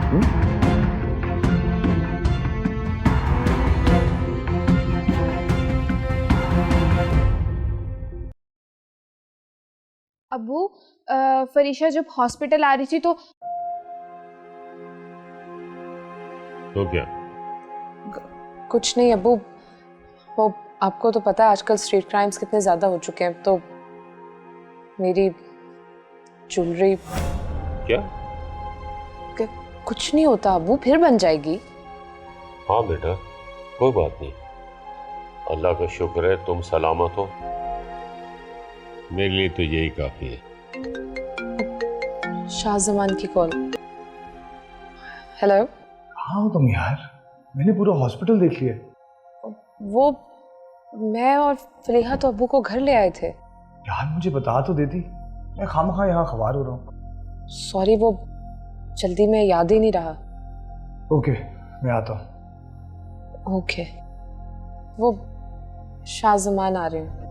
अबू, फरीशा जब हॉस्पिटल आ रही थी तो क्या? कुछ नहीं अबू, वो आपको तो पता है आजकल स्ट्रीट क्राइम्स कितने ज्यादा हो चुके हैं, तो मेरी ज्वेलरी। क्या? कुछ नहीं होता अबू, फिर बन जाएगी। हाँ बेटा, कोई बात नहीं। अल्लाह का शुक्र है तुम सलामत हो, मेरे लिए तो यही काफी है। शाहजमान की कॉल। हेलो। कहाँ हो तुम यार? मैंने पूरा हॉस्पिटल देख लिया। वो मैं और फरीहा तो अब्बू को घर ले आए थे। यार मुझे बता तो देती, मैं खामखा यहाँ खवार हो रहा हूँ। सॉरी, वो जल्दी में याद ही नहीं रहा। ओके, मैं आता हूँ। ओके। वो शाहजमान आ रहे हैं।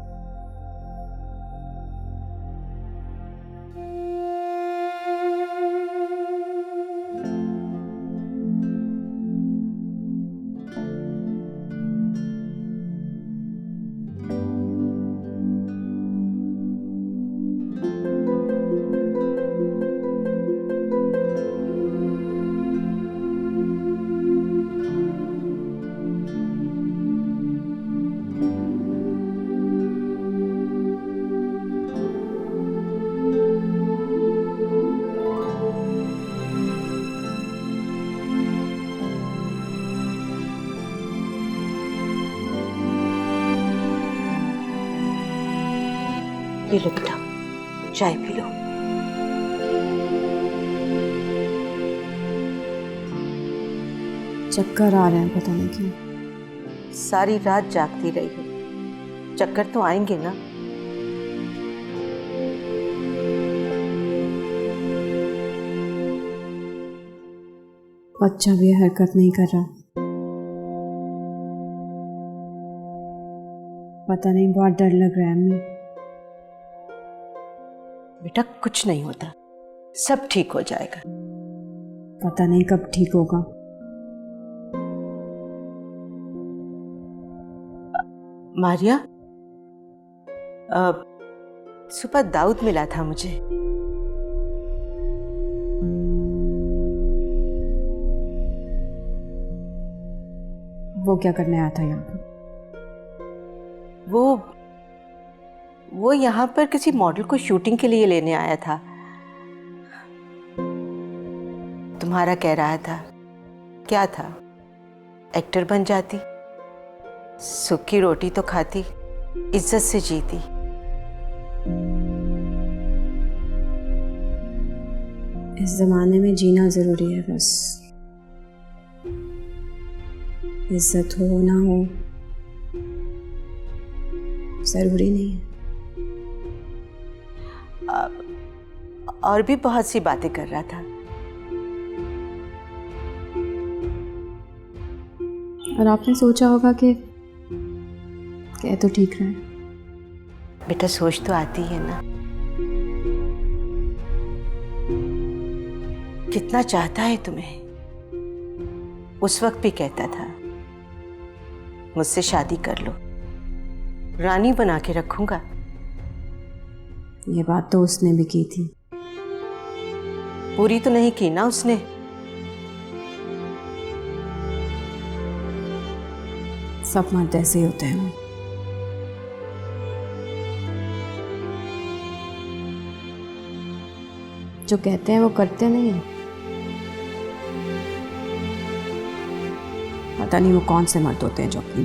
ये लो बेटा, चाय पी लो। चक्कर आ रहे हैं, पता नहीं क्यों। सारी रात जागती रही हो, चक्कर तो आएंगे ना। बच्चा भी हरकत नहीं कर रहा, पता नहीं, बहुत डर लग रहा है हमें। बेटा कुछ नहीं होता, सब ठीक हो जाएगा। पता नहीं कब ठीक होगा। मारिया, सुबह दाऊद मिला था मुझे। वो क्या करने आया था यहाँ पर? वो यहाँ पर किसी मॉडल को शूटिंग के लिए लेने आया था। तुम्हारा कह रहा था, क्या था, एक्टर बन जाती, सूखी रोटी तो खाती, इज्जत से जीती। इस जमाने में जीना जरूरी है, बस इज्जत हो ना हो जरूरी नहीं है। और भी बहुत सी बातें कर रहा था। और आपने सोचा होगा कि कह तो ठीक रहा है। बेटा सोच तो आती है ना। कितना चाहता है तुम्हें, उस वक्त भी कहता था मुझसे शादी कर लो, रानी बना के रखूंगा। ये बात तो उसने भी की थी। पूरी तो नहीं की ना उसने। सब मर्द ऐसे ही होते हैं। जो कहते हैं वो करते नहीं हैं। पता नहीं वो कौन से मर्द होते हैं जो अपनी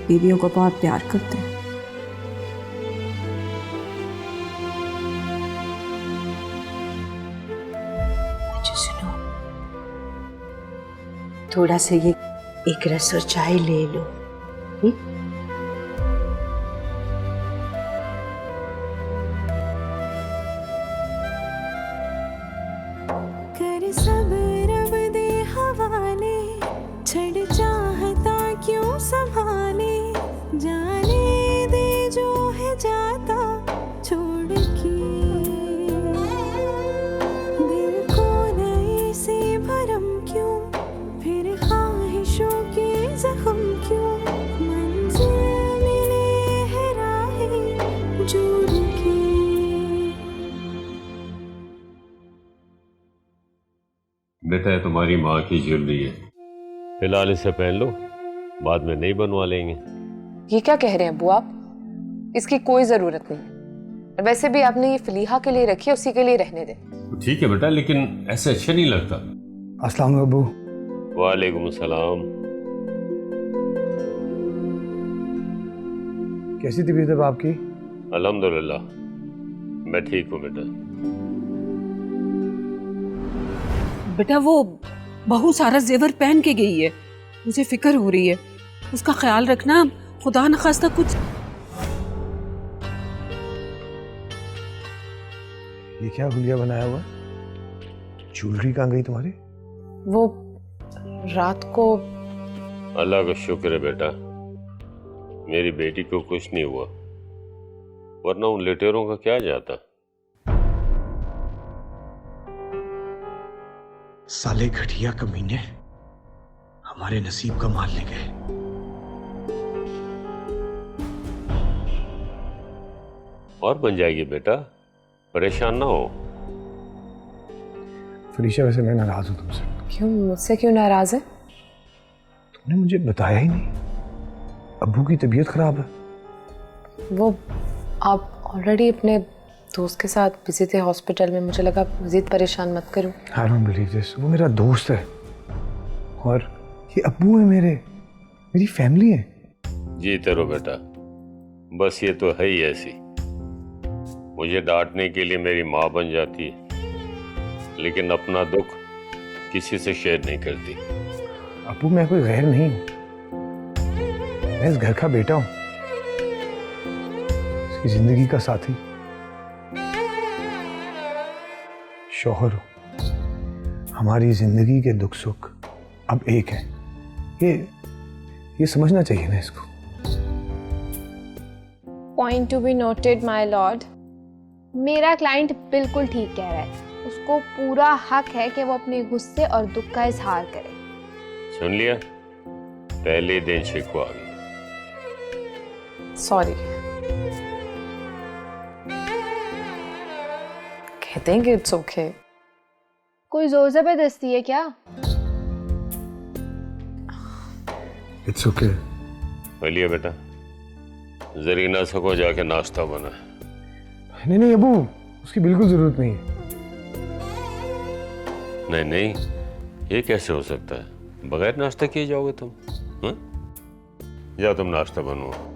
बीवियों को बहुत प्यार करते हैं। अच्छा सुनो, थोड़ा सा ये एक रस और चाय ले लो। कर सब रब दे हवाले, छड़ चाहता क्यों संभाले, जाने दे जो है जाता छोड़ के, दिल को नए से बेटा ये तुम्हारी माँ की ज्वेलरी है, फिलहाल इसे पहन लो, बाद में नहीं बनवा लेंगे। ये क्या कह रहे हैं अब्बू आप? इसकी कोई जरूरत नहीं। और वैसे भी आपने ये फलीहा के लिए रखी है, उसी के लिए रहने दें। ठीक है बेटा, लेकिन ऐसे अच्छा नहीं लगता। अस्सलाम वालेकुम अब्बू। वालेकुम सलाम। कैसी तबीयत है आपकी? अल्हम्दुलिल्लाह मैं ठीक हूँ बेटा। बेटा वो बहू सारा जेवर पहन के गई है, मुझे फिक्र हो रही है, उसका ख्याल रखना, खुदा न खास्ता कुछ। ये क्या हुलिया बनाया हुआ? ज्वेलरी कहाँ गई तुम्हारी? वो रात को अल्लाह का शुक्र है बेटा, मेरी बेटी को कुछ नहीं हुआ, वरना उन लुटेरों का क्या जाता। साले घटिया कमीने हमारे नसीब का माल ले गए। और बन जाएगी बेटा, परेशान ना हो। फरीशा वैसे मैं नाराज हूं तुमसे। क्यों, मुझसे क्यों नाराज है? तुमने मुझे बताया ही नहीं, अब्बू की तबीयत खराब है। वो आप ऑलरेडी अपने दोस्त के साथ बिजी थे हॉस्पिटल में, मुझे लगा मजीद परेशान मत करूं। I don't believe this। वो मेरा दोस्त है और ये अब्बू है, मेरी फैमिली है। जीते रहो बेटा, बस ये तो है ही ऐसी। मुझे डांटने के लिए मेरी माँ बन जाती है, लेकिन अपना दुख किसी से शेयर नहीं करती। अब्बू मैं कोई गैर नहीं हूँ, मैं इस घर का बेटा हूँ, इसकी जिंदगी का साथी, शौहर हूँ। हमारी जिंदगी के दुख सुख अब एक है, ये समझना चाहिए ना इसको। Point to be noted my Lord, मेरा क्लाइंट बिल्कुल ठीक कह रहा है। उसको पूरा हक है कि वो अपने गुस्से और दुख का इजहार करे। सुन लिया, पहले दिन शिकवा आ गई। सॉरी। कहते हैं कि इट्स ओके। कोई जोर जबरदस्ती है क्या? It's okay. बोलिए बेटा, जरीना सको जाके नाश्ता बना। नहीं अब्बू, उसकी बिल्कुल जरूरत नहीं है। नहीं, ये कैसे हो सकता है? बगैर नाश्ता किए जाओगे तुम? हाँ? जाओ तुम नाश्ता बनवाओ।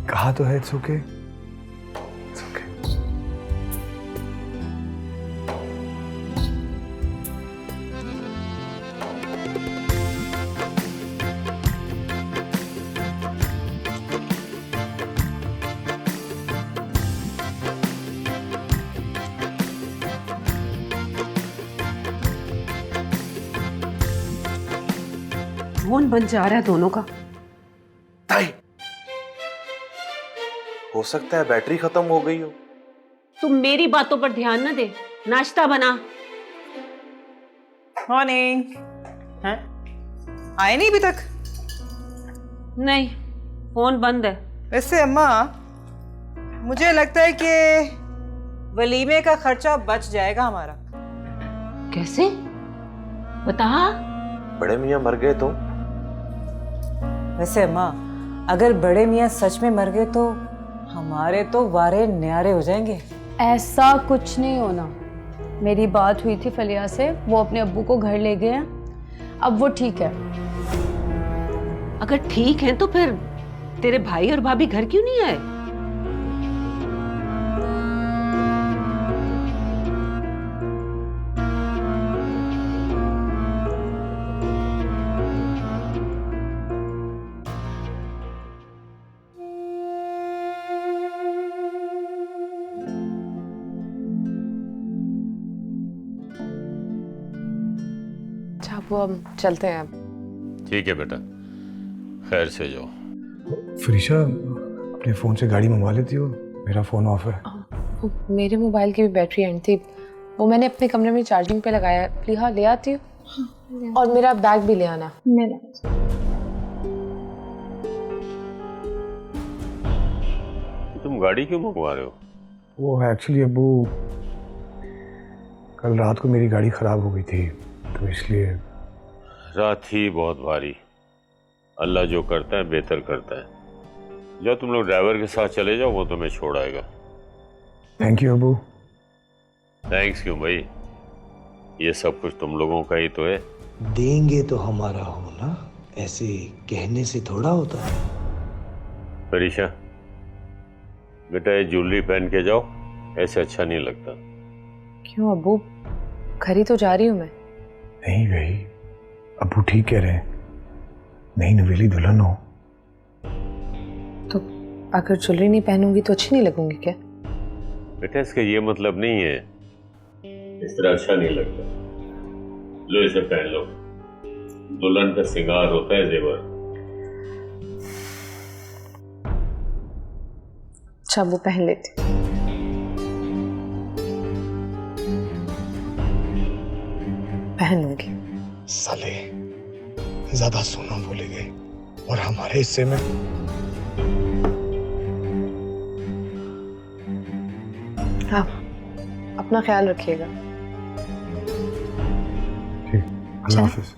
कहा तो है it's okay, it's okay. Phone बन जा रहा है दोनों का। ताई, हो सकता है बैटरी खत्म हो गई हो। तुम मेरी बातों पर ध्यान न दे, नाश्ता बना। मॉर्निंग। हैं? आए नहीं अभी तक? नहीं, फोन बंद है। वैसे अम्मा, मुझे लगता है कि वलीमे का खर्चा बच जाएगा हमारा। कैसे? बता। बड़े मियाँ मर गए तो? वैसे अम्मा, अगर बड़े मियाँ सच में मर गए तो हमारे तो वारे न्यारे हो जाएंगे। ऐसा कुछ नहीं होना। मेरी बात हुई थी फलिया से, वो अपने अब्बू को घर ले गए हैं, अब वो ठीक है। अगर ठीक है तो फिर तेरे भाई और भाभी घर क्यों नहीं आए? वो हम चलते हैं अब। ठीक है बेटा, खैर से जाओ। फरीशा, अपने फ़ोन से गाड़ी मंगवा लेती हो, मेरा फ़ोन ऑफ है। मेरे मोबाइल की भी बैटरी एंड थी, वो मैंने अपने कमरे में चार्जिंग पे लगाया। लिहा ले आती हूँ और मेरा बैग भी ले आना। मेरा तुम गाड़ी क्यों मंगवा रहे हो? वो एक्चुअली अब्बू, कल रात को मेरी गाड़ी खराब हो गई थी तो इसलिए। रात ही बहुत भारी। अल्लाह जो करता है बेहतर करता है। जाओ तुम लोग ड्राइवर के साथ चले जाओ, वो तुम्हें छोड़ आएगा। थैंक यू अब्बू। थैंक्स क्यों भाई, ये सब कुछ तुम लोगों का ही तो है। देंगे तो हमारा होना, ऐसे कहने से थोड़ा होता है। परीक्षा बेटा, ये ज्वेलरी पहन के जाओ, ऐसे अच्छा नहीं लगता। क्यों अब्बू, घर ही तो जा रही हूँ मैं। नहीं भाई, अब्बू ठीक कह रहे हैं, नई नवेली दुल्हन हो तो अगर ज्वेलरी नहीं पहनूंगी तो अच्छी नहीं लगूंगी क्या? बेटा इसका ये मतलब नहीं है, इस तरह अच्छा नहीं लगता। लो इसे पहन लो, दुल्हन का श्रृंगार होता है जेवर। अच्छा वो पहन लेती। पहन लूंगी। साले ज्यादा सोना बोले गए और हमारे हिस्से में। हाँ, अपना ख्याल रखिएगा। ठीक, अल्लाह हाफिज।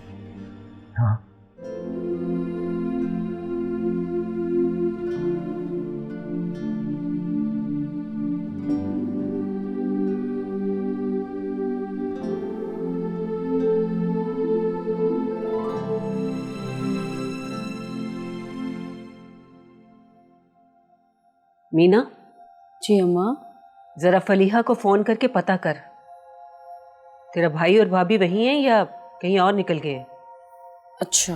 हाँ। मीना, जी अम्मा। जरा फलीहा को फोन करके पता कर, तेरा भाई और भाभी वहीं हैं या कहीं और निकल गए हैं? अच्छा।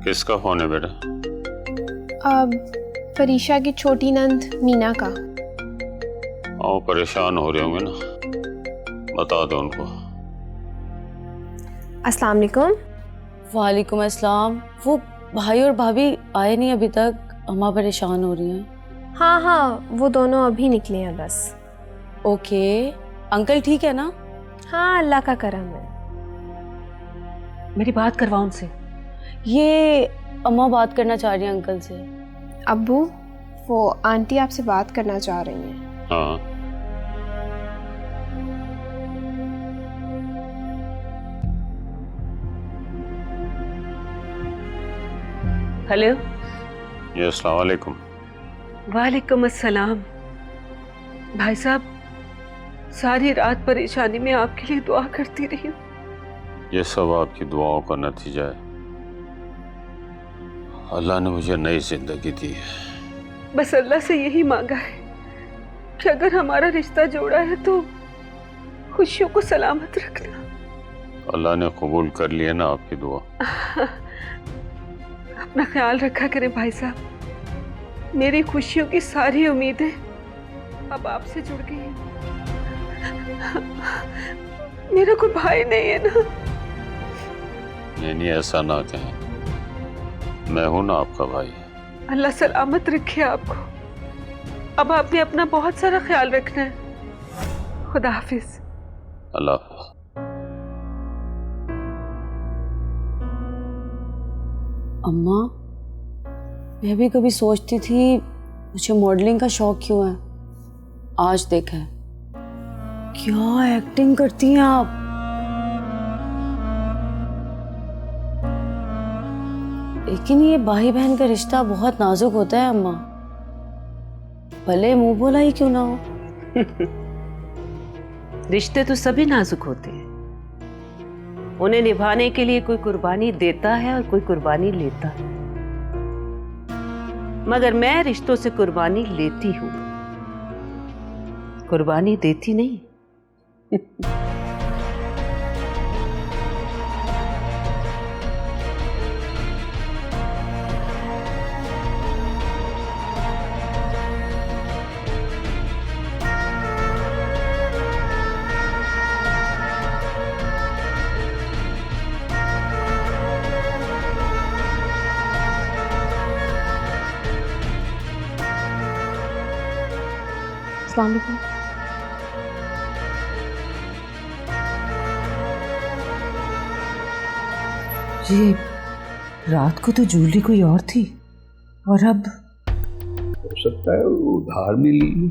किसका फोन है बेटा? अब परीक्षा की छोटी नंद मीना का। आओ, परेशान हो रहे होंगे ना, बता दो उनको। अस्सलाम वालेकुम। वालेकुम अस्सलाम। वो भाई और भाभी आए नहीं अभी तक, अम्मा परेशान हो रही हैं। हाँ हाँ, वो दोनों अभी निकले हैं बस। ओके, अंकल ठीक है ना? हाँ, अल्लाह का करम है। मेरी बात करवा उनसे। ये अम्मा बात करना चाह रही हैं अंकल से। अब्बू, वो आंटी आपसे बात करना चाह रही हैं। हाँ। हेलो। जी अस्सलाम वालेकुम। वालेकुम अस्सलाम। भाई साहब, सारी रात परेशानी में आपके लिए दुआ करती रही हूँ। ये सब आपकी दुआओं का नतीजा है। अल्लाह ने मुझे नई जिंदगी दी है। बस अल्लाह से यही मांगा है कि अगर हमारा रिश्ता जोड़ा है तो खुशियों को सलामत रखना। अल्लाह ने कबूल कर लिया ना आपकी दुआ। अपना ख्याल रखा करें भाई साहब। मेरी खुशियों की सारी उम्मीदें अब आपसे जुड़ गई हैं। मेरा कोई भाई नहीं है ना? नहीं, ऐसा ना कहें, मैं हूं ना आपका भाई। अल्लाह सलामत रखे आपको। अब आपने अपना बहुत सारा ख्याल रखना है। खुदा हाफिज। अल्लाह हाफिज। अम्मा, मैं भी कभी सोचती थी मुझे मॉडलिंग का शौक क्यों है, आज देखा है। क्या एक्टिंग करती हैं आप। लेकिन ये भाई बहन का रिश्ता बहुत नाजुक होता है अम्मा, भले मुंह बोला ही क्यों ना हो। रिश्ते तो सभी नाजुक होते हैं, उन्हें निभाने के लिए कोई कुर्बानी देता है और कोई कुर्बानी लेता है। मगर मैं रिश्तों से कुर्बानी लेती हूं, कुर्बानी देती नहीं। अस्सलाम वालेकुम। ये रात को तो ज्वेलरी कोई और थी और अब हो सकता है उधार मिली।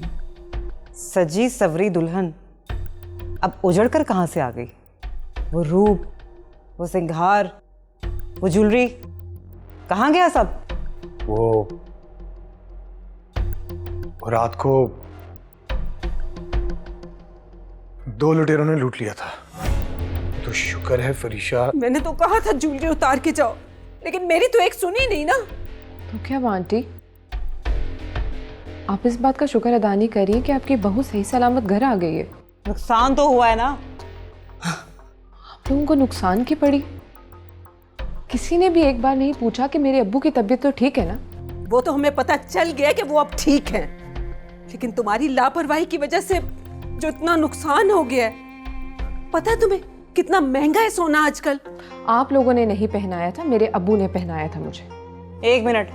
सजी सवरी दुल्हन अब उजड़ कर कहाँ से आ गई? वो रूप, वो सिंगार, वो ज्वेलरी कहाँ गया सब? वो रात को 2 लुटेरों ने लूट लिया था। तो शुक्र है फरीशा। मैंने तो कहा था ज्वेलरी उतार के जाओ, लेकिन मेरी तो एक सुनी नहीं ना। तो क्या हुआ आंटी, आप इस बात का शुक्र अदा नहीं करिए कि आपकी बहू सही सलामत घर आ गई है। नुकसान तो हुआ है ना। आप लोगों को नुकसान की पड़ी? किसी ने भी एक बार नहीं पूछा कि मेरे अब्बू की तबीयत तो ठीक है ना? वो तो हमें पता चल गया कि वो अब ठीक हैं, लेकिन तुम्हारी लापरवाही की वजह से जो इतना नुकसान हो गया है। पता है तुम्हें कितना महंगा है सोना आजकल? आप लोगों ने नहीं पहनाया था, मेरे अब्बू ने पहनाया था मुझे। 1 मिनट,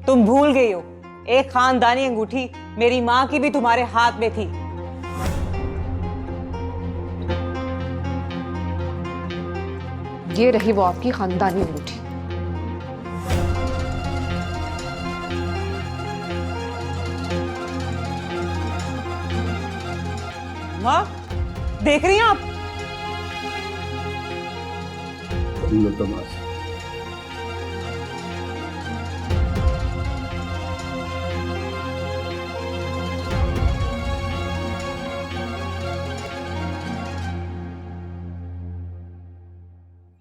तुम भूल गई हो, एक खानदानी अंगूठी मेरी माँ की भी तुम्हारे हाथ में थी। ये रही वो आपकी खानदानी अंगूठी। माँ, देख रही हैं आप?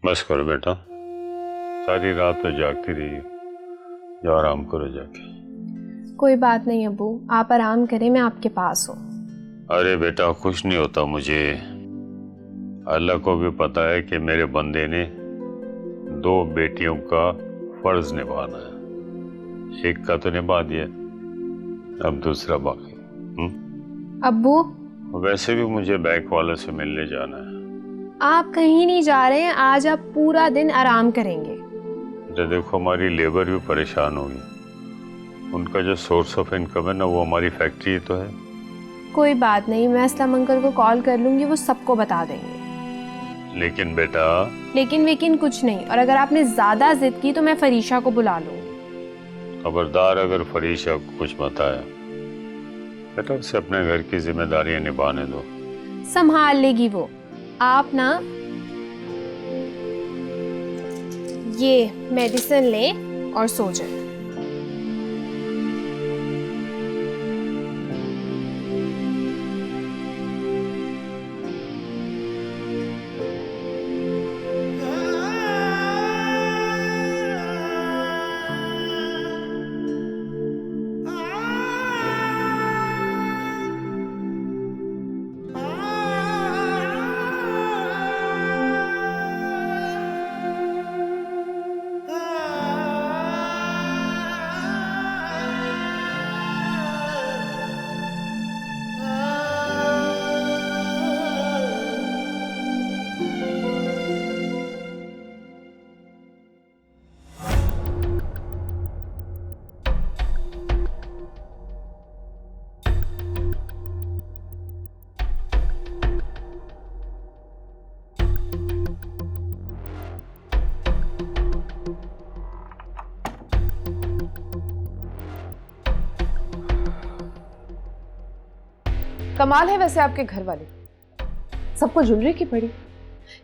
बस करो बेटा, सारी रात तो जागती रही, जो आराम करो जाके। कोई बात नहीं अब्बू, आप आराम करें, मैं आपके पास हूँ। अरे बेटा कुछ नहीं होता मुझे। अल्लाह को भी पता है कि मेरे बंदे ने 2 बेटियों का फर्ज निभाना है। एक का तो निभा दिया, अब दूसरा बाकी। अब्बू, वैसे भी मुझे बैंक वाले से मिलने जाना है। आप कहीं नहीं जा रहे हैं, आज आप पूरा दिन आराम करेंगे। तो देखो हमारी लेबर भी परेशान होगी, उनका जो सोर्स ऑफ इनकम है ना वो हमारी फैक्ट्री तो है। कोई बात नहीं, मैं असलम अंकल को कॉल कर लूंगी, वो सबको बता देंगे। लेकिन बेटा। लेकिन कुछ नहीं, और अगर आपने ज्यादा जिद की तो मैं फरीशा को बुला लूंगी। खबरदार अगर फरीशा को कुछ बताया बेटा, उसे अपने घर की जिम्मेदारियां निभाने दो। संभाल लेगी वो। आप ना ये मेडिसिन लें और सो जाएं। कमाल है वैसे आपके घर वाले, सबको ज्वेलरी की पड़ी।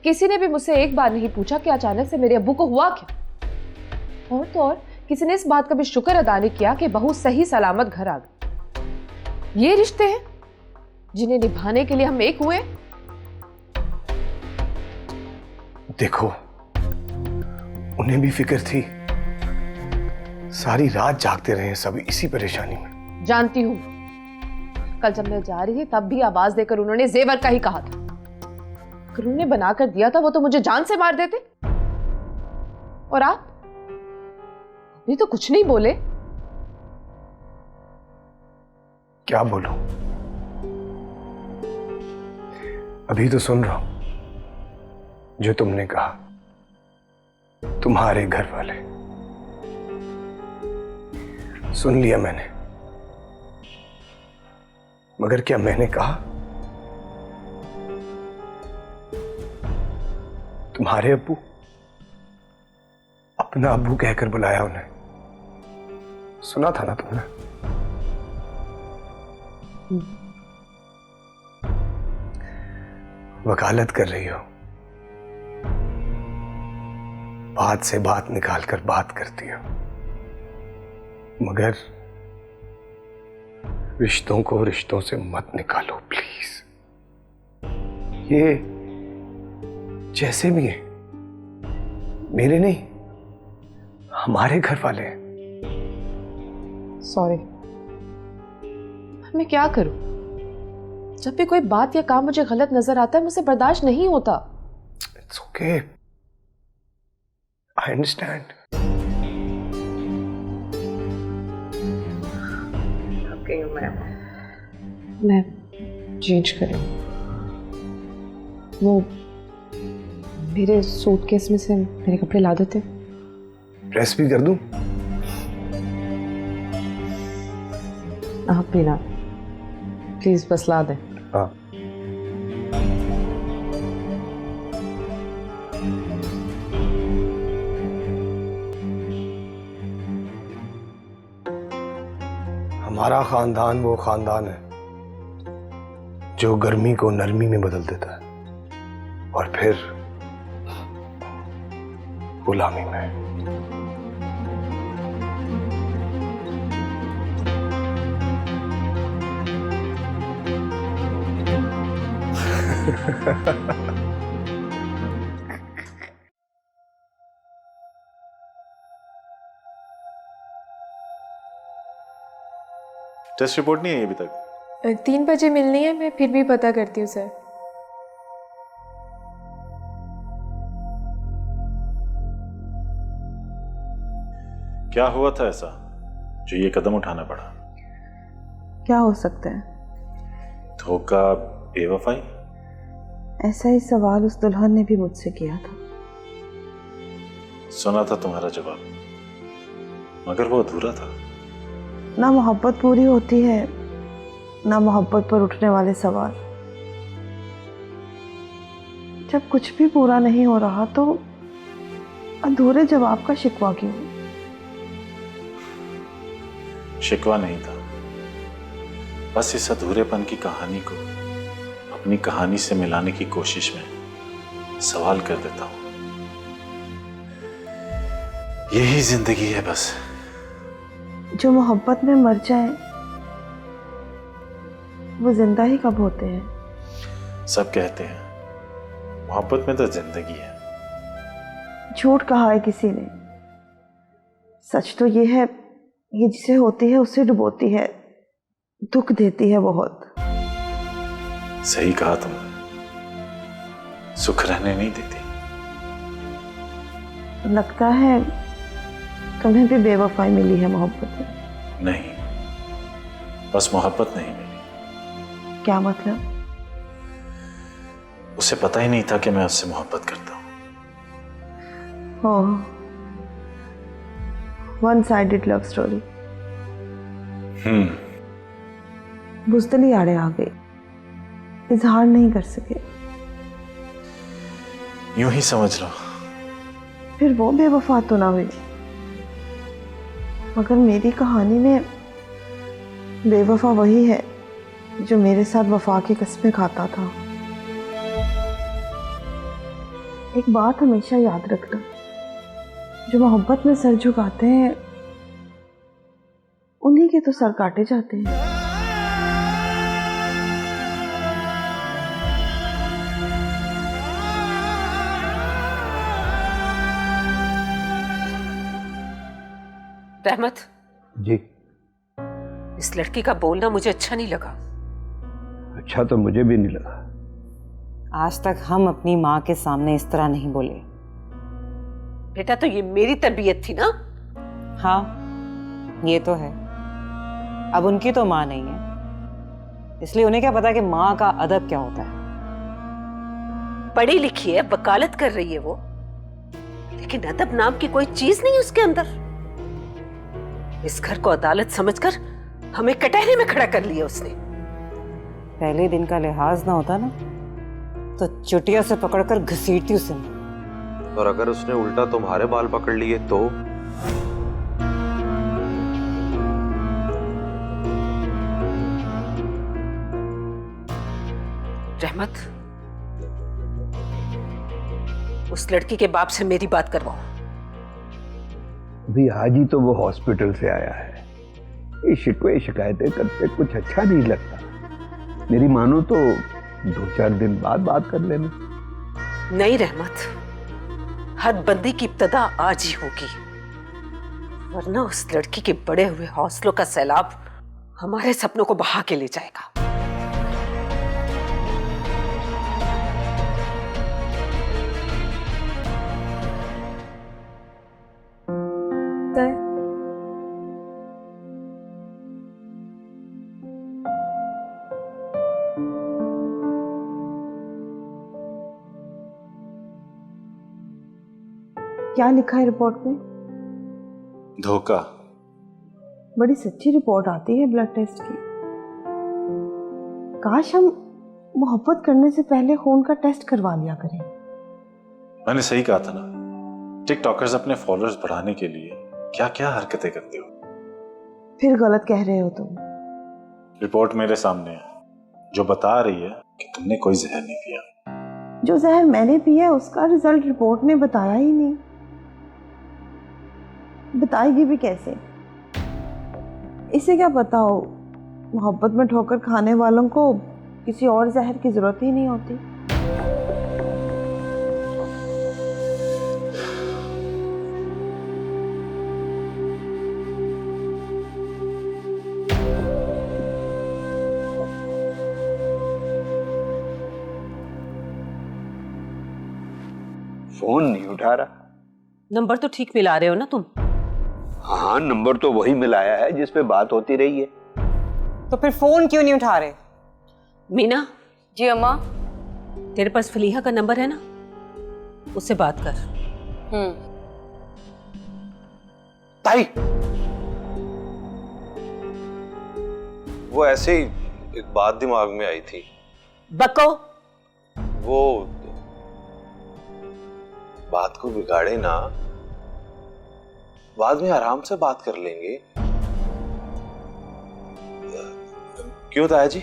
किसी ने भी मुझसे एक बार नहीं पूछा कि अचानक से मेरे अब्बू को हुआ क्या। और तो और किसी ने इस बात का भी शुक्र अदा नहीं किया कि बहू सही सलामत घर आ गई। ये रिश्ते हैं जिन्हें निभाने के लिए हम एक हुए। देखो उन्हें भी फिक्र थी, सारी रात जागते रहे सब इसी परेशानी में। जानती हूं, कल जब मैं जा रही थी तब भी आवाज देकर उन्होंने जेवर का ही कहा था। अगर उन्हें बनाकर दिया था वो तो मुझे जान से मार देते। और आप अभी तो कुछ नहीं बोले। क्या बोलूं, अभी तो सुन रहा हूं जो तुमने कहा, तुम्हारे घर वाले। सुन लिया मैंने, मगर क्या मैंने कहा तुम्हारे अब्बू अपना अब्बू कहकर बुलाया उन्हें। सुना था ना तुमने? वकालत कर रही हो, बात से बात निकालकर बात करती हो, मगर रिश्तों को रिश्तों से मत निकालो प्लीज। ये जैसे भी है मेरे नहीं, हमारे घर वाले हैं। सॉरी, मैं क्या करूं? जब भी कोई बात या काम मुझे गलत नजर आता है मुझसे बर्दाश्त नहीं होता। It's okay, I understand. मैं चेंज करूं। वो मेरे सूटकेस में से मेरे कपड़े ला देते। प्रेस भी कर दूं? आप भी ना, प्लीज बस ला दें। हाँ। हमारा खानदान वो खानदान है जो गर्मी को नरमी में बदल देता है और फिर गुलामी में। टेस्ट रिपोर्ट नहीं आई अभी तक? 3 बजे मिलनी है, मैं फिर भी पता करती हूँ सर। क्या हुआ था ऐसा जो ये कदम उठाना पड़ा? क्या हो सकता है? धोखा, बेवफाई? ऐसा ही सवाल उस दुल्हन ने भी मुझसे किया था। सुना था तुम्हारा जवाब, मगर वो अधूरा था। ना मोहब्बत पूरी होती है, ना मोहब्बत पर उठने वाले सवाल। जब कुछ भी पूरा नहीं हो रहा तो अधूरे जवाब का शिकवा क्यों? शिकवा नहीं था, बस इस अधूरेपन की कहानी को अपनी कहानी से मिलाने की कोशिश में सवाल कर देता हूं। यही जिंदगी है बस। जो मोहब्बत में मर जाए वो जिंदा ही कब होते हैं? सब कहते हैं मोहब्बत में तो जिंदगी है। झूठ कहा है किसी ने। सच तो ये है, ये जिसे होती है उसे डुबोती है, दुख देती है बहुत। सही कहा तुमने, सुख रहने नहीं देती। लगता है तुम्हें भी बेवफाई मिली है मोहब्बत में। नहीं, बस मोहब्बत नहीं मिली। क्या मतलब? उसे पता ही नहीं था कि मैं उससे मोहब्बत करता हूं। ओह, वन साइडेड लव स्टोरी। बुज़दिली आड़े आ गई, इजहार नहीं कर सके। यूं ही समझ लो। फिर वो बेवफा तो ना हुई, मगर मेरी कहानी में बेवफा वही है जो मेरे साथ वफा की कस्में खाता था। एक बात हमेशा याद रखना, जो मोहब्बत में सर झुकाते हैं उन्हीं के तो सर काटे जाते हैं। रहमत जी। इस लड़की का बोलना मुझे अच्छा नहीं लगा। अच्छा तो मुझे भी नहीं लगा। आज तक हम अपनी माँ के सामने इस तरह नहीं बोले। बेटा तो ये मेरी तरबियत थी ना। हाँ, ये तो है। अब उनकी तो माँ नहीं है, इसलिए उन्हें क्या पता कि माँ का अदब क्या होता है। पढ़ी लिखी है, वकालत कर रही है वो, लेकिन अदब नाम की कोई चीज नहीं उसके अंदर। इस घर को अदालत समझकर हमें कटहरे में खड़ा कर लिया उसने। पहले दिन का लिहाज ना होता ना तो चुटिया से पकड़कर घसीटती उसे। और अगर उसने उल्टा तुम्हारे बाल पकड़ लिए तो? रहमत, उस लड़की के बाप से मेरी बात करवाओ। अभी आज ही तो वो हॉस्पिटल से आया है। ये शिकवे शिकायतें करते कुछ अच्छा नहीं लगता। मेरी मानो तो 2-4 दिन बाद बात कर लेना। नहीं रहमत, हदबंदी की इब्तदा आज ही होगी, वरना उस लड़की के बड़े हुए हौसलों का सैलाब हमारे सपनों को बहा के ले जाएगा। क्या लिखा है रिपोर्ट में? धोखा। बड़ी सच्ची रिपोर्ट आती है ब्लड टेस्ट की। काश हम मोहब्बत करने से पहले खून का टेस्ट करवा लिया करें। मैंने सही कहा था ना, टिकटॉकर्स अपने फॉलोअर्स बढ़ाने के लिए क्या क्या हरकतें करते हो। फिर गलत कह रहे हो तुम। रिपोर्ट मेरे सामने है, जो बता रही है कि तुमने कोई जहर नहीं पिया। जो जहर मैंने पिया उसका रिजल्ट रिपोर्ट ने बताया ही नहीं। बताएगी भी कैसे? इसे क्या पता हो, मोहब्बत में ठोकर खाने वालों को किसी और जहर की जरूरत ही नहीं होती। फोन नहीं उठा रहा। नंबर तो ठीक मिला रहे हो ना तुम? हाँ, नंबर तो वही मिलाया है जिस पे बात होती रही है। तो फिर फोन क्यों नहीं उठा रहे? मीना। जी अम्मा। तेरे पास फलीहा का नंबर है ना, उससे बात कर। ताई, वो ऐसे ही एक बात दिमाग में आई थी। बको। वो बात को बिगाड़े ना, बाद में आराम से बात कर लेंगे। क्यों ताया जी?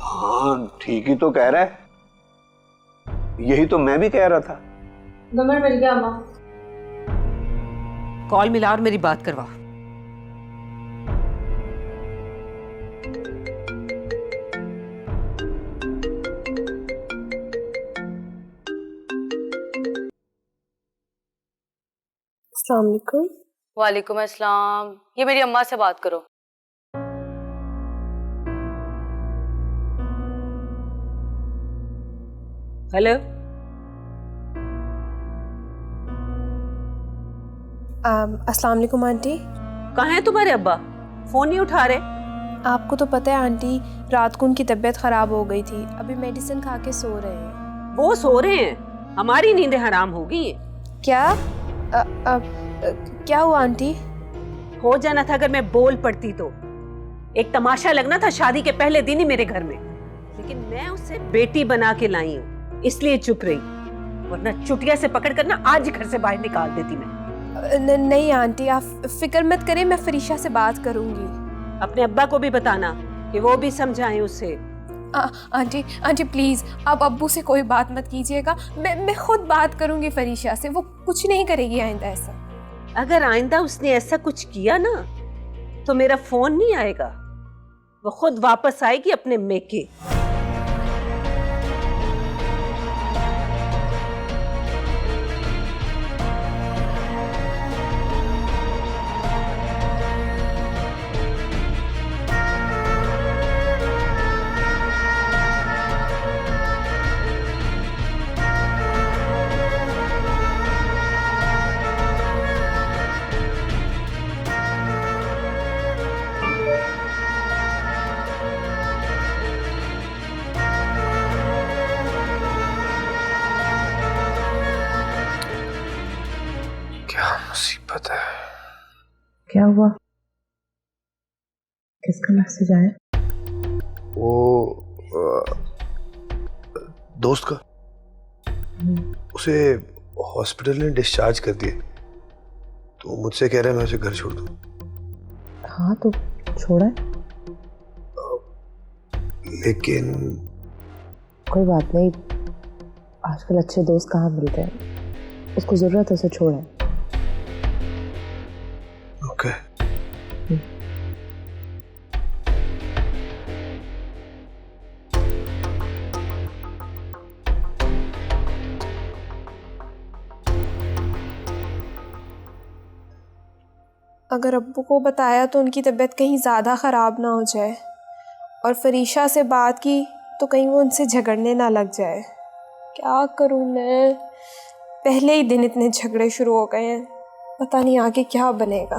हाँ, ठीक ही तो कह रहा है। यही तो मैं भी कह रहा था। नंबर मिल गया अम्मा। कॉल मिला और मेरी बात करवा। अस्सलाम वालेकुम। वालेकुम अस्सलाम। ये मेरी अम्मा से बात करो। हेलो। अस्सलाम वालेकुम आंटी। कहाँ हैं तुम्हारे अब्बा? फोन नहीं उठा रहे। आपको तो पता है आंटी, रात को उनकी तबीयत खराब हो गई थी, अभी मेडिसिन खा के सो रहे हैं। वो सो रहे हैं, हमारी नींदें हराम हो गई हैं। क्या? क्या हुआ आंटी? हो जाना था अगर मैं बोल पड़ती तो। एक तमाशा लगना था शादी के पहले दिन ही मेरे घर में, लेकिन मैं उसे बेटी बना के लाई हूँ, इसलिए चुप रही, वरना चुटिया से पकड़ कर ना आज ही घर से बाहर निकाल देती मैं। नहीं आंटी, आप फिक्र मत करें, मैं फरीशा से बात करूंगी। अपने अब्बा को भी बताना कि वो भी समझाएं उसे। आंटी प्लीज, आप अब्बू से कोई बात मत कीजिएगा, मैं खुद बात करूंगी फरीशा से, वो कुछ नहीं करेगी आइंदा ऐसा। अगर आइंदा उसने ऐसा कुछ किया ना तो मेरा फोन नहीं आएगा, वो खुद वापस आएगी अपने मेके। मुसीबत है। क्या हुआ? किसका मैसेज आया? वो दोस्त का। उसे हॉस्पिटल ने डिस्चार्ज कर दिए, तो मुझसे कह रहे हैं मैं उसे घर छोड़ दूं। हाँ तो छोड़ा है। लेकिन कोई बात नहीं, आजकल अच्छे दोस्त कहाँ मिलते हैं, उसको जरूरत है उसे छोड़ा है। ओके। अगर अब्बू को बताया तो उनकी तबीयत कहीं ज़्यादा ख़राब ना हो जाए, और फरीशा से बात की तो कहीं वो उनसे झगड़ने ना लग जाए। क्या करूँ मैं? पहले ही दिन इतने झगड़े शुरू हो गए हैं, पता नहीं आगे क्या बनेगा।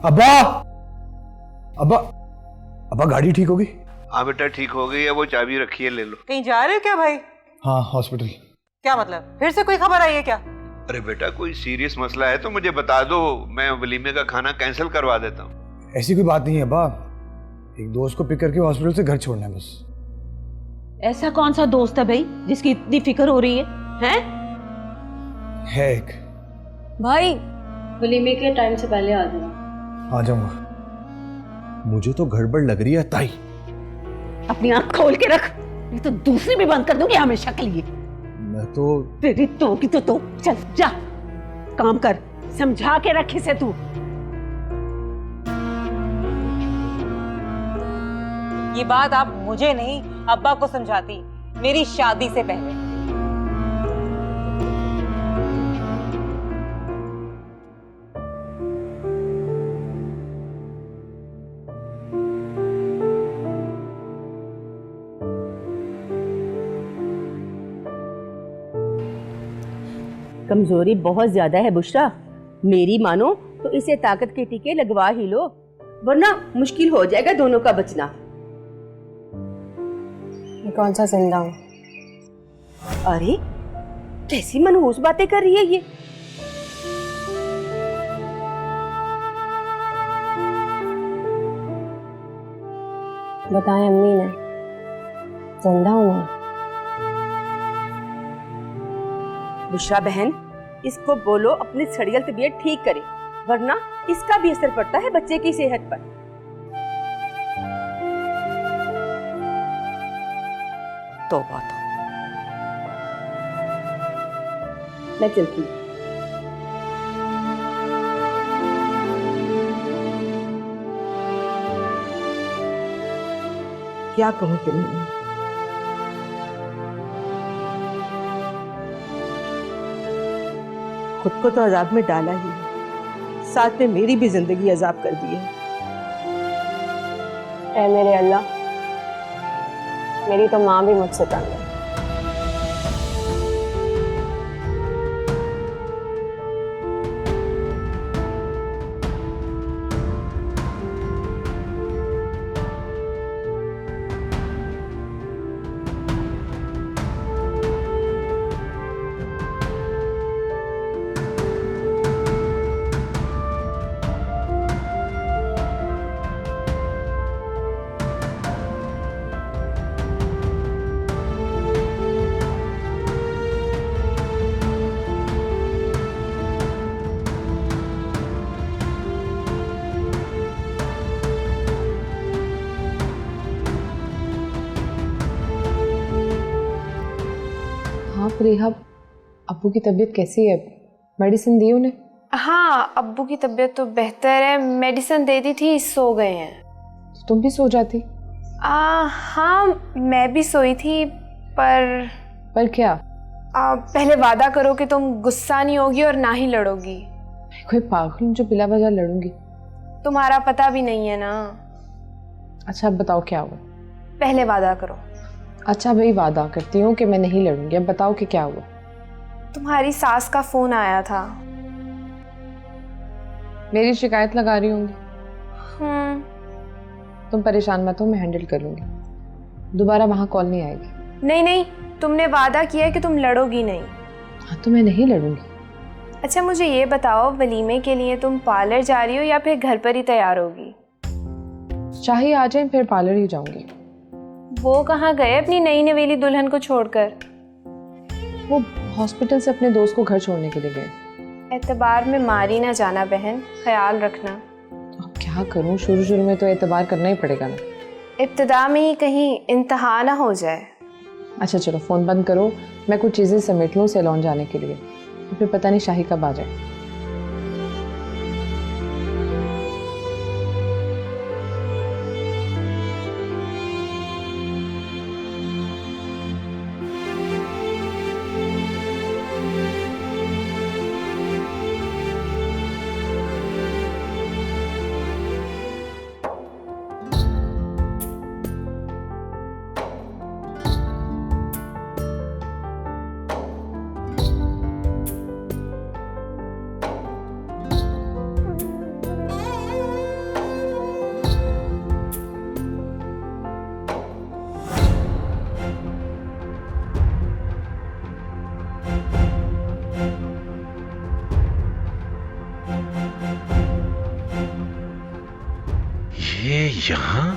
अब्बा अब्बा अब्बा गाड़ी ठीक होगी? हाँ बेटा ठीक हो गई है, वो चाबी रखी है, ले लो। कहीं जा रहे हो क्या भाई? हाँ हॉस्पिटल। क्या मतलब, फिर से कोई खबर आई है क्या? अरे बेटा कोई सीरियस मसला है तो मुझे बता दो, मैं वलीमे का खाना कैंसिल करवा देता हूँ। ऐसी कोई बात नहीं है अब्बा, एक दोस्त को पिक करके हॉस्पिटल से घर छोड़ना है बस। ऐसा कौन सा दोस्त है भाई जिसकी इतनी फिक्र हो रही है? हैं? है एक। भाई वलीमे के टाइम से पहले आ जाना। आ जाऊंगा। मुझे तो गड़बड़ लग रही है ताई। अपनी आंख खोल के रख, नहीं तो दूसरी भी बंद कर दूंगी हमेशा के लिए। मैं तो तेरी तो की तो चल जा, काम कर, समझा के रख इसे तू। ये बात आप मुझे नहीं अब्बा को समझाती मेरी शादी से पहले। कमजोरी बहुत ज्यादा है बुशरा, मेरी मानो तो इसे ताकत के टीके लगवा ही लो, वरना मुश्किल हो जाएगा दोनों का बचना। मैं कौन सा जिंदा हूँ? अरे कैसी मनहूस बातें कर रही है ये। बताएं अम्मी ने, जिंदा हूँ मैं? बुशरा बहन, इसको बोलो अपनी सड़ियल तबीयत ठीक करे, वरना इसका भी असर पड़ता है बच्चे की सेहत पर। तौबा तो। मैं चलती हूँ। क्या कहूँ तुम्हें? खुद को तो अजाब में डाला ही, साथ में मेरी भी जिंदगी अजाब कर दी है। ऐ मेरे अल्लाह, मेरी तो माँ भी मुझसे तंग है। हाँ प्रिया, अब्बू की तबीयत कैसी है? मेडिसिन दी उन्हें? हाँ, अब्बू की तबीयत तो बेहतर है, मेडिसिन दे दी थी, सो गए हैं। तो तुम भी सो जाती। हाँ मैं भी सोई थी, पर क्या? पहले वादा करो कि तुम गुस्सा नहीं होगी और ना ही लड़ोगी। कोई पागल हूँ जो बिला वजह लड़ूंगी? तुम्हारा पता भी नहीं है ना। अच्छा अब बताओ क्या हुआ? पहले वादा करो। अच्छा भाई वादा करती हूँ कि मैं नहीं लड़ूंगी, अब बताओ कि क्या हुआ? तुम्हारी सास का फोन आया था। मेरी शिकायत लगा रही होंगी। तुम परेशान मत हो, मैं हैंडल कर लूंगी, दोबारा वहां कॉल नहीं आएगी। नहीं नहीं, तुमने वादा किया कि तुम लड़ोगी नहीं। हाँ तो मैं नहीं लड़ूंगी। अच्छा मुझे ये बताओ, वलीमे के लिए तुम पार्लर जा रही हो या फिर घर पर ही तैयार होगी? शाही आ जाए फिर पार्लर ही जाऊंगी। वो कहाँ गए अपनी नई नवेली दुल्हन को छोड़कर? वो हॉस्पिटल से अपने दोस्त को घर छोड़ने के लिए गए। एतबार में मारी ना जाना बहन, ख्याल रखना। अब क्या करूं, शुरू शुरू में तो एतबार करना ही पड़ेगा ना। इब्तिदा में ही कहीं इंतहा ना हो जाए। अच्छा चलो फ़ोन बंद करो, मैं कुछ चीज़ें समेट लूँ सैलून जाने के लिए, फिर पता नहीं शाही कब आ जाए। ये यहाँ